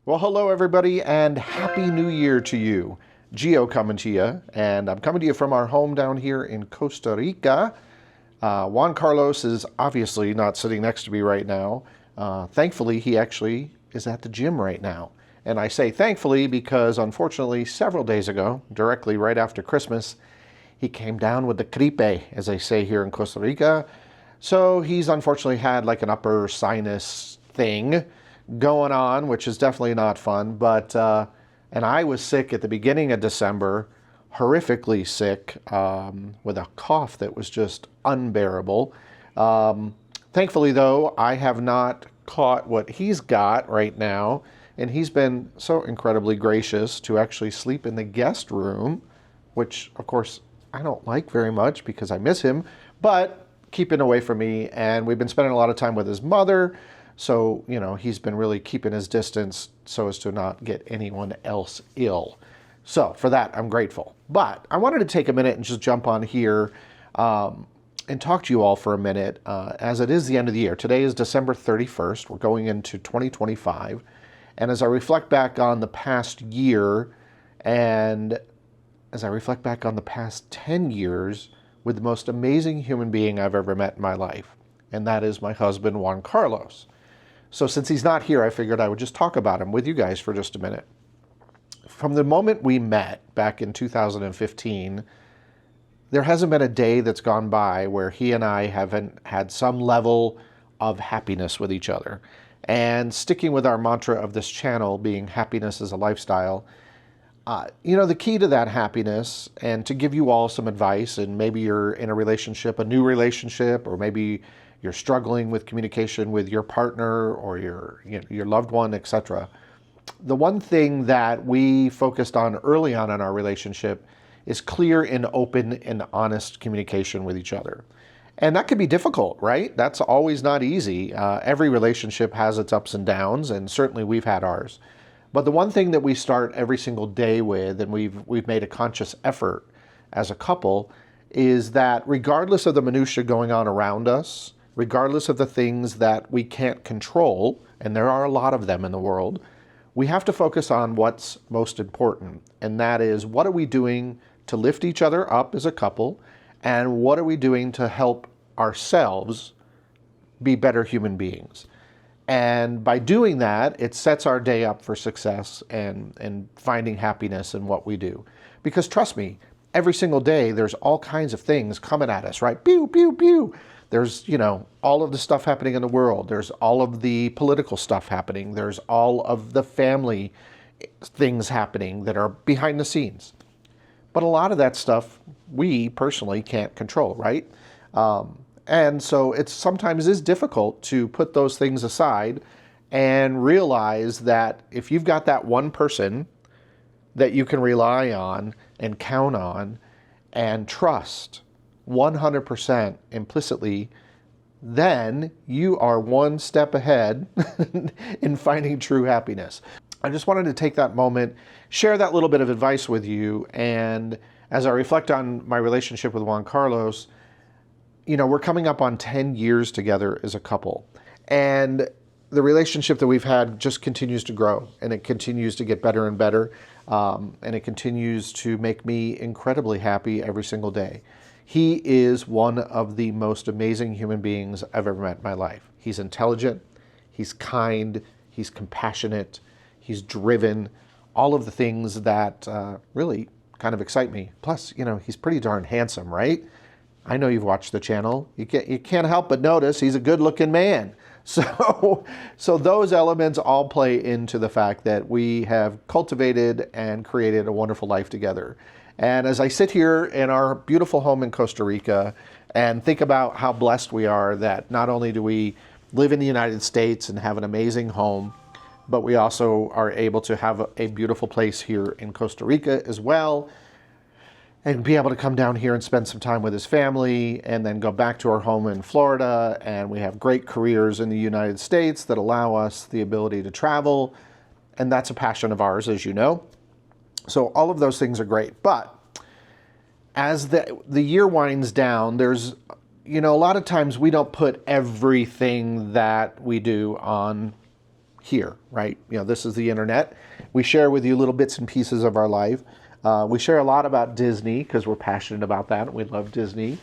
Well, hello everybody and Happy New Year to you. Gio coming to you, and I'm coming to you from our home down here in Costa Rica. Juan Carlos is obviously not sitting next to me right now. Thankfully, he actually is at the gym right now. And I say thankfully because unfortunately several days ago, directly right after Christmas, he came down with the gripe, as they say here in Costa Rica. So he's unfortunately had like an upper sinus thing going on, which is definitely not fun. But and I was sick at the beginning of December, horrifically sick, with a cough that was just unbearable. Thankfully, though, I have not caught what he's got right now, and he's been so incredibly gracious to actually sleep in the guest room, which, of course, I don't like very much because I miss him, but keeping away from me, and we've been spending a lot of time with his mother. So, you know, he's been really keeping his distance so as to not get anyone else ill. So for that, I'm grateful. But I wanted to take a minute and just jump on here and talk to you all for a minute, as it is the end of the year. Today is December 31st. We're going into 2025. And as I reflect back on the past year, and as I reflect back on the past 10 years with the most amazing human being I've ever met in my life, and that is my husband, Juan Carlos. So since he's not here, I figured I would just talk about him with you guys for just a minute. From the moment we met back in 2015, there hasn't been a day that's gone by where he and I haven't had some level of happiness with each other. And sticking with our mantra of this channel being happiness is a lifestyle, you know, the key to that happiness, and to give you all some advice, and maybe you're in a relationship, a new relationship, or maybe you're struggling with communication with your partner or your loved one, etc. The one thing that we focused on early on in our relationship is clear and open and honest communication with each other. And that can be difficult, right? That's always not easy. Every relationship has its ups and downs, and certainly we've had ours. But the one thing that we start every single day with, and we've made a conscious effort as a couple, is that regardless of the minutia going on around us, regardless of the things that we can't control, and there are a lot of them in the world, we have to focus on what's most important. And that is, what are we doing to lift each other up as a couple? And what are we doing to help ourselves be better human beings? And by doing that, it sets our day up for success and finding happiness in what we do. Because trust me, every single day, there's all kinds of things coming at us, right? Pew, pew, pew. There's, you know, all of the stuff happening in the world. There's all of the political stuff happening. There's all of the family things happening that are behind the scenes. But a lot of that stuff we personally can't control, right? And so it sometimes is difficult to put those things aside and realize that if you've got that one person that you can rely on and count on and trust 100% implicitly, then you are one step ahead in finding true happiness. I just wanted to take that moment, share that little bit of advice with you, and as I reflect on my relationship with Juan Carlos, you know, we're coming up on 10 years together as a couple, and the relationship that we've had just continues to grow, and it continues to get better and better, and it continues to make me incredibly happy every single day. He is one of the most amazing human beings I've ever met in my life. He's intelligent, he's kind, he's compassionate, he's driven, all of the things that really kind of excite me. Plus, you know, he's pretty darn handsome, right? I know you've watched the channel. You can't help but notice he's a good-looking man. So those elements all play into the fact that we have cultivated and created a wonderful life together. And as I sit here in our beautiful home in Costa Rica and think about how blessed we are that not only do we live in the United States and have an amazing home, but we also are able to have a beautiful place here in Costa Rica as well, and be able to come down here and spend some time with his family and then go back to our home in Florida. And we have great careers in the United States that allow us the ability to travel. And that's a passion of ours, as you know. So all of those things are great. But as the year winds down, there's, you know, a lot of times we don't put everything that we do on here, right? This is the internet. We share with you little bits and pieces of our life. We share a lot about Disney because we're passionate about that and we love Disney.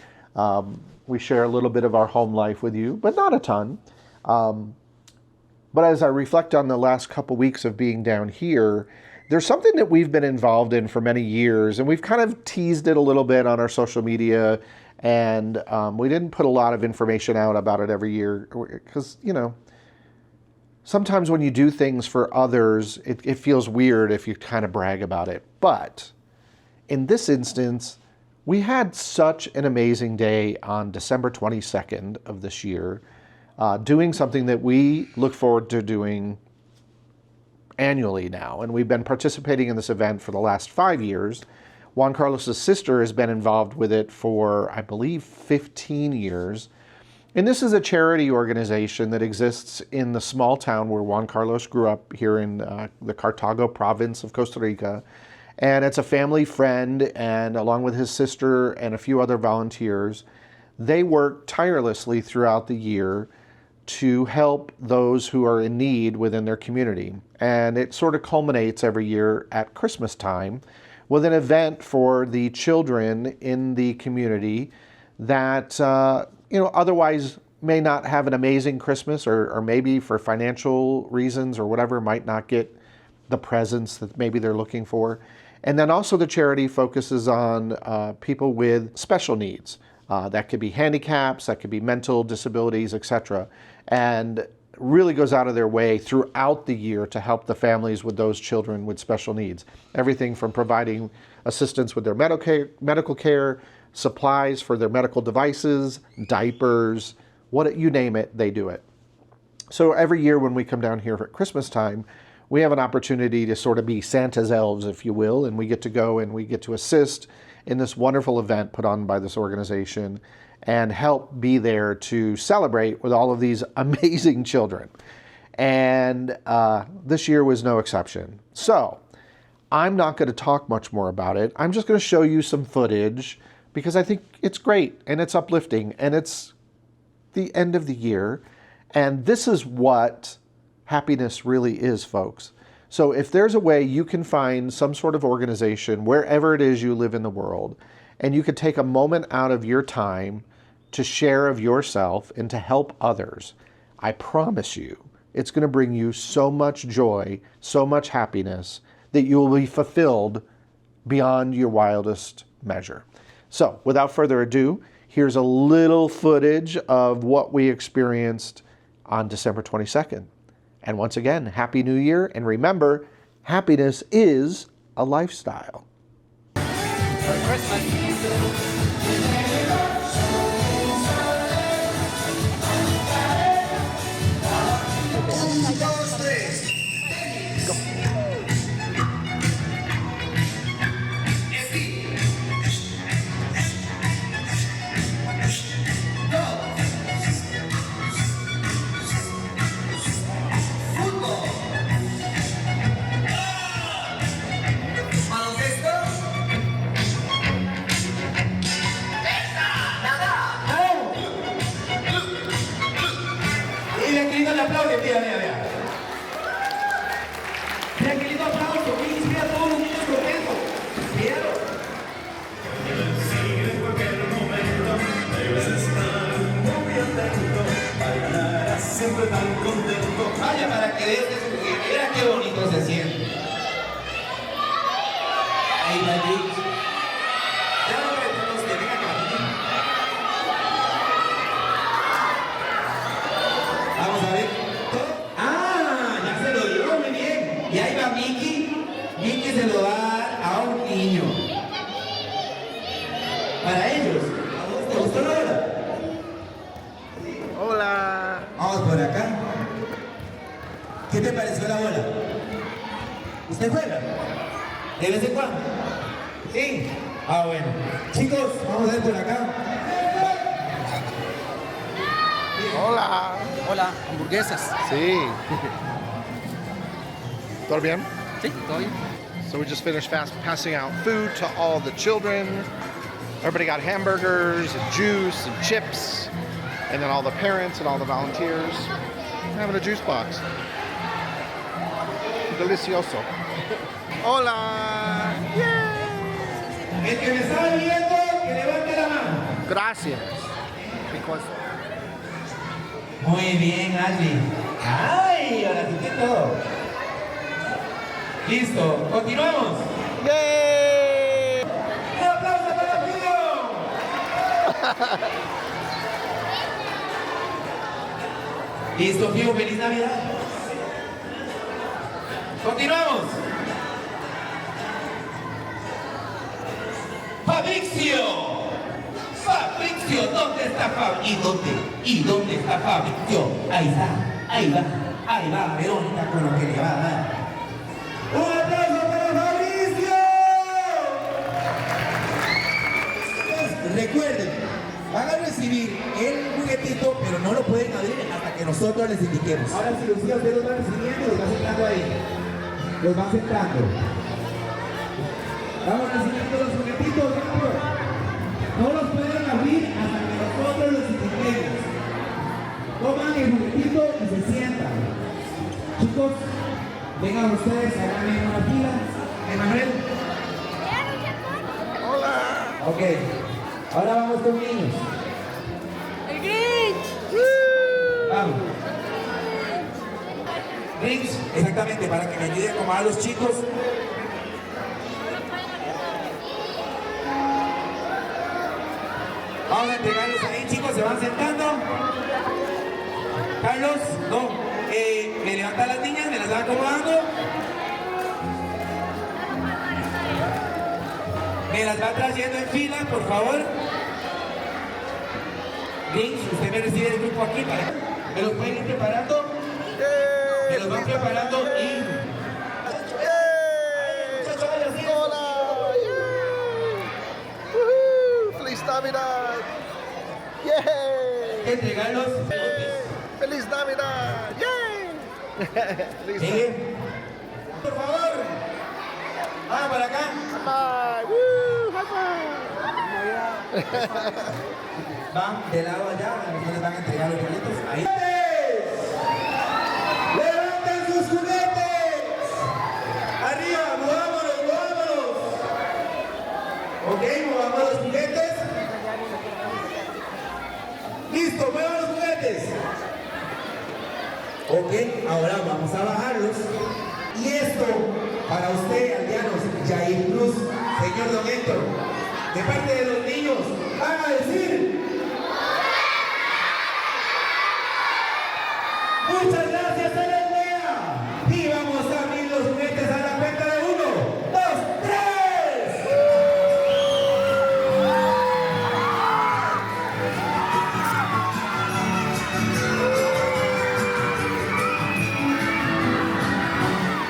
We share a little bit of our home life with you, but not a ton. But as I reflect on the last couple weeks of being down here, there's something that we've been involved in for many years, and we've kind of teased it a little bit on our social media, and we didn't put a lot of information out about it every year because, sometimes when you do things for others, it feels weird if you kind of brag about it. But in this instance, we had such an amazing day on December 22nd of this year, doing something that we look forward to doing annually now. And we've been participating in this event for the last 5 years. Juan Carlos's sister has been involved with it for, I believe, 15 years. And this is a charity organization that exists in the small town where Juan Carlos grew up here in the Cartago province of Costa Rica. And it's a family friend, and along with his sister and a few other volunteers, they work tirelessly throughout the year to help those who are in need within their community. And it sort of culminates every year at Christmas time with an event for the children in the community that, otherwise may not have an amazing Christmas or maybe for financial reasons or whatever, might not get the presents that maybe they're looking for. And then also the charity focuses on people with special needs. That could be handicaps, that could be mental disabilities, etc. And really goes out of their way throughout the year to help the families with those children with special needs. Everything from providing assistance with their medical care, supplies for their medical devices, diapers, you name it, they do it. So every year when we come down here at Christmas time, we have an opportunity to sort of be Santa's elves, if you will, and we get to go and we get to assist in this wonderful event put on by this organization and help be there to celebrate with all of these amazing children. And this year was no exception. So I'm not going to talk much more about it. I'm just going to show you some footage because I think it's great and it's uplifting and it's the end of the year. And this is what happiness really is, folks. So if there's a way you can find some sort of organization, wherever it is you live in the world, and you could take a moment out of your time to share of yourself and to help others, I promise you, it's going to bring you so much joy, so much happiness, that you will be fulfilled beyond your wildest measure. So without further ado, here's a little footage of what we experienced on December 22nd. And once again, Happy New Year, and remember, happiness is a lifestyle. Merry Christmas. Siempre tan contento. Vaya, para que veas que mira qué bonito se siente. Ahí va allí. Ya no pretendemos que venga aquí. Vamos a ver. Ah, ya se lo dio, muy bien. Y ahí va Mickey. Mickey se lo va a dar a un niño. Para ellos. ¿A vos te gustó la hora? Hola. Vamos por acá. ¿Qué te pareció la bola? ¿Usted juega? ¿De vez en cuando? Sí. Ah, bueno. Chicos, vamos a ver por acá. Hola. Hola, hamburguesas. Sí. ¿Todo bien? Sí, todo bien. So we just finished passing out food to all the children. Everybody got hamburgers and juice and chips. And then all the parents and all the volunteers having a juice box. Delicioso. Hola. Yeah. El que me está viendo, que levante la mano. Gracias. Because... Muy bien, Ashley. ¡Ay! Ahora sí que todo. Listo, continuamos. ¡Yay! ¡Un aplauso para Gio! Listo, Gio, feliz Navidad. Continuamos. Fabricio. Fabricio, ¿dónde está Fabricio? ¿Y dónde está Fabricio? Ahí está, ahí va Verónica con lo que le va a dar. ¡Un aplauso para Fabricio! Pues, recuerden, van a recibir el juguetito, pero no lo pueden abrir hasta que nosotros les indiquemos. Ahora si Lucía, usted los va recibiendo y los va sentando ahí. Los va sentando. Vamos recibiendo los juguetitos, rápido. No los pueden abrir hasta que nosotros los indiquemos. Toman el juguetito y se sientan. Chicos, vengan ustedes, hagan en una fila. Emanuel. Hola. Ok, ahora vamos con niños. ¡El Grinch! Vamos. Grinch, exactamente, para que me ayuden a acomodar a los chicos. Vamos a entregarlos ahí, chicos, se van sentando. Carlos, no, me levantan las niñas, me las van acomodando. Me las va trayendo en fila, por favor. Grinch, usted me recibe el grupo aquí para... ¿Me los pueden ir preparando? Me los van preparando y... Hola. Woohoo. Feliz Navidad. Yay. Entregarlos. Feliz Navidad. Yay. Feliz Sigue. Por favor. Vamos para acá. Bye. Woo. High five. Van de lado allá, no les van a entregar los boletos. Ahí. ¡Levanten sus juguetes! ¡Arriba! ¡Movámonos, movámonos! Ok, movamos los juguetes. ¡Listo! ¡Muevan los juguetes! Ok, ahora vamos a bajarlos. Y esto, para usted, aldeanos, Jair Cruz, señor Don Héctor, de parte de los niños, van a decir... Muchas gracias a la aldea. Y vamos a abrir los juguetes a la cuenta de 1, 2, 3.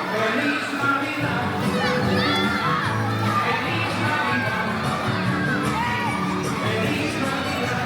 ¡Feliz Navidad! ¡Feliz Navidad! ¡Feliz Navidad!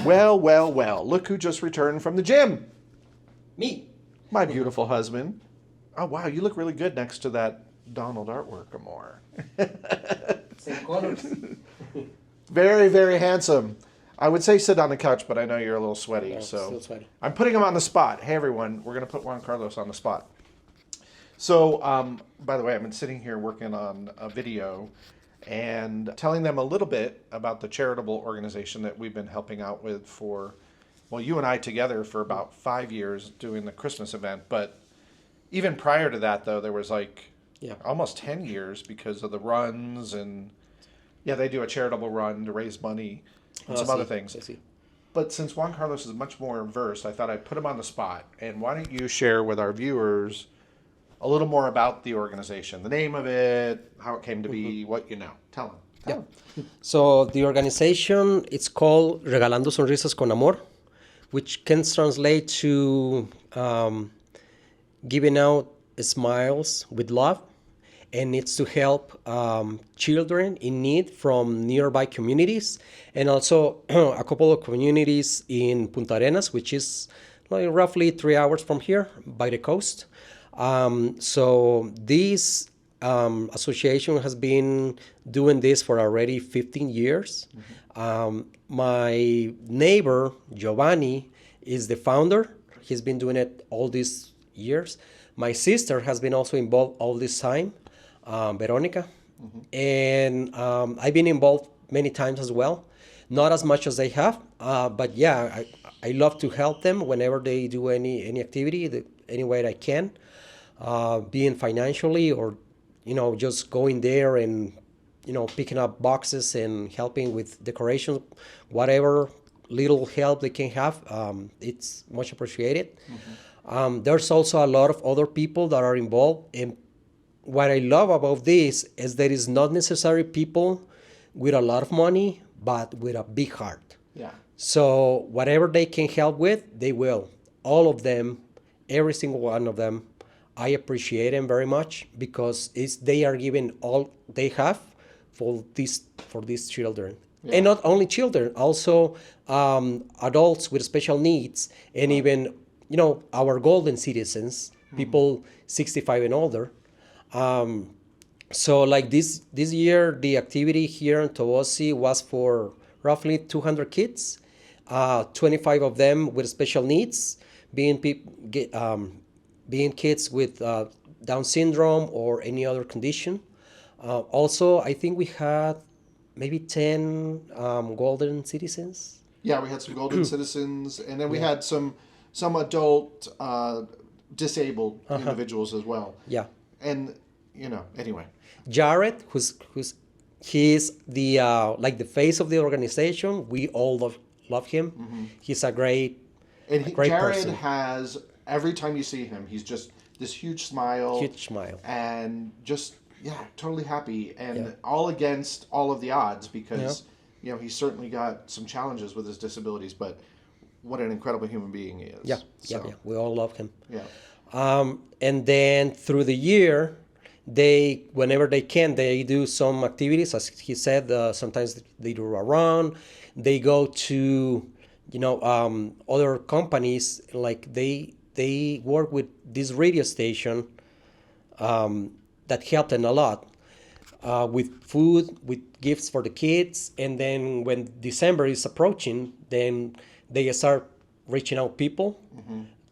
Well, well, well. Look who just returned from the gym. Me. My beautiful husband. Oh, wow. You look really good next to that Donald artwork, Amor. Same colors. Very, very handsome. I would say sit on the couch, but I know you're a little sweaty. Yeah, so still sweaty. I'm putting him on the spot. Hey, everyone. We're going to put Juan Carlos on the spot. So, by the way, I've been sitting here working on a video and telling them a little bit about the charitable organization that we've been helping out with for, well, you and I together for about 5 years doing the Christmas event. But even prior to that, though, there was like Yeah. almost 10 years because of the runs and Yeah, they do a charitable run to raise money and some other things. I see. But since Juan Carlos is much more versed, I thought I'd put him on the spot. And why don't you share with our viewers a little more about the organization, the name of it, how it came to be, what you know. Tell them. Yeah. So the organization, it's called Regalando Sonrisas con Amor, which can translate to giving out smiles with love. And it's to help children in need from nearby communities, and also a couple of communities in Punta Arenas, which is like roughly 3 hours from here by the coast. So this association has been doing this for already 15 years. My neighbor, Giovanni, is the founder. He's been doing it all these years. My sister has been also involved all this time, Veronica. And I've been involved many times as well. Not as much as they have, but yeah, I love to help them whenever they do any activity, any way I can, being financially or, just going there and, picking up boxes and helping with decorations, whatever little help they can have, it's much appreciated. There's also a lot of other people that are involved. And what I love about this is that it's not necessarily people with a lot of money, but with a big heart. Yeah. So whatever they can help with, they will. All of them, every single one of them, I appreciate them very much because they are giving all they have for these children. Yeah. And not only children, also adults with special needs, and even our golden citizens, people 65 and older. So like this year, the activity here in Tobosi was for roughly 200 kids, 25 of them with special needs, being kids with Down syndrome or any other condition. Also, I think we had maybe 10 golden citizens. Yeah, we had some golden citizens, and then we had some adult disabled individuals as well. Yeah. And anyway. Jared, he's the like the face of the organization. We all love him. He's a great And great Jared person. has, every time you see him, he's just this huge smile. Huge smile. And just, totally happy. And Yeah. all against all of the odds because, he's certainly got some challenges with his disabilities, but what an incredible human being he is. Yeah, So, yeah. We all love him. Yeah. And then through the year, whenever they can, they do some activities. As he said, sometimes they do a run. They go to, other companies. Like they work with this radio station that helped them a lot with food, with gifts for the kids. And then when December is approaching, then they start reaching out people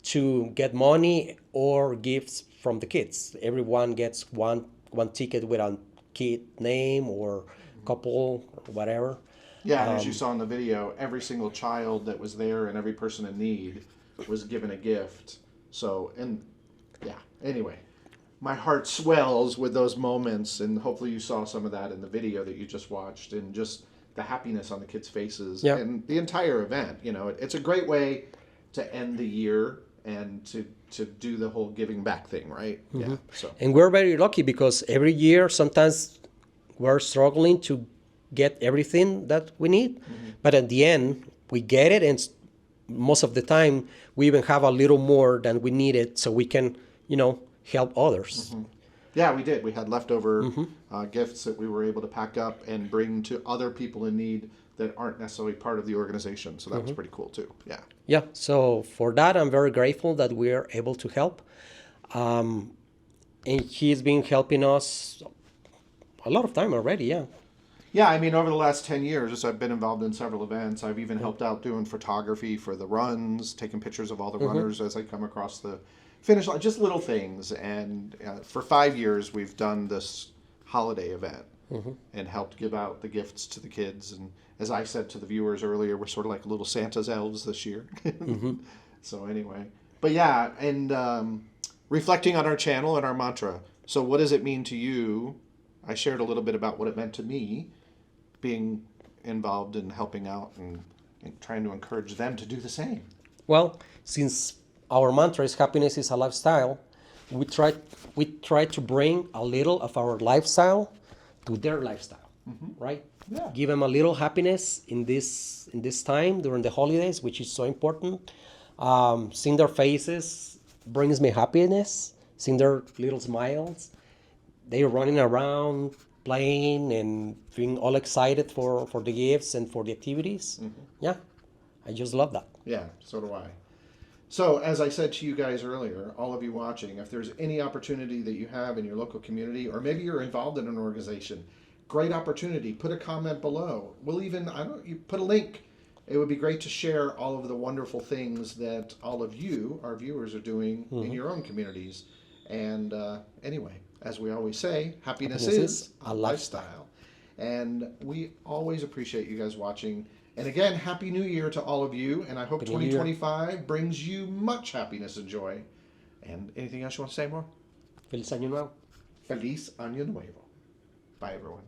to get money or gifts from the kids. Everyone gets one ticket with a kid name or couple or whatever. Yeah, and as you saw in the video, every single child that was there and every person in need was given a gift. So, anyway, my heart swells with those moments, and hopefully you saw some of that in the video that you just watched, and just the happiness on the kids' faces and the entire event. It's a great way to end the year and to do the whole giving back thing, right? Yeah. So. And we're very lucky because every year sometimes we're struggling to get everything that we need, but at the end we get it, and most of the time we even have a little more than we needed, so we can help others. Yeah, we did. We had leftover gifts that we were able to pack up and bring to other people in need that aren't necessarily part of the organization. So that was pretty cool too. Yeah. Yeah. So for that, I'm very grateful that we're able to help. And he's been helping us a lot of time already. Yeah. Yeah, I mean, over the last 10 years, I've been involved in several events. I've even helped out doing photography for the runs, taking pictures of all the runners as they come across the finish line, just little things. And for 5 years, we've done this holiday event and helped give out the gifts to the kids. And as I said to the viewers earlier, we're sort of like little Santa's elves this year. So anyway, but yeah, and reflecting on our channel and our mantra. So what does it mean to you? I shared a little bit about what it meant to me. being involved in helping out and trying to encourage them to do the same. Well, since our mantra is happiness is a lifestyle, we try to bring a little of our lifestyle to their lifestyle, right? Yeah. Give them a little happiness in this time during the holidays, which is so important. Seeing their faces brings me happiness. Seeing their little smiles, they're running around, playing, and being all excited for the gifts and for the activities. Yeah, I just love that. Yeah, so do I. So, as I said to you guys earlier, all of you watching, if there's any opportunity that you have in your local community, or maybe you're involved in an organization, great opportunity. Put a comment below. We'll even, you put a link. It would be great to share all of the wonderful things that all of you, our viewers, are doing in your own communities. And anyway, as we always say, happiness is a lifestyle. And we always appreciate you guys watching. And again, Happy New Year to all of you. And I hope Happy New Year. 2025 brings you much happiness and joy. And anything else you want to say more? Feliz Año Nuevo. Feliz Año Nuevo. Bye, everyone.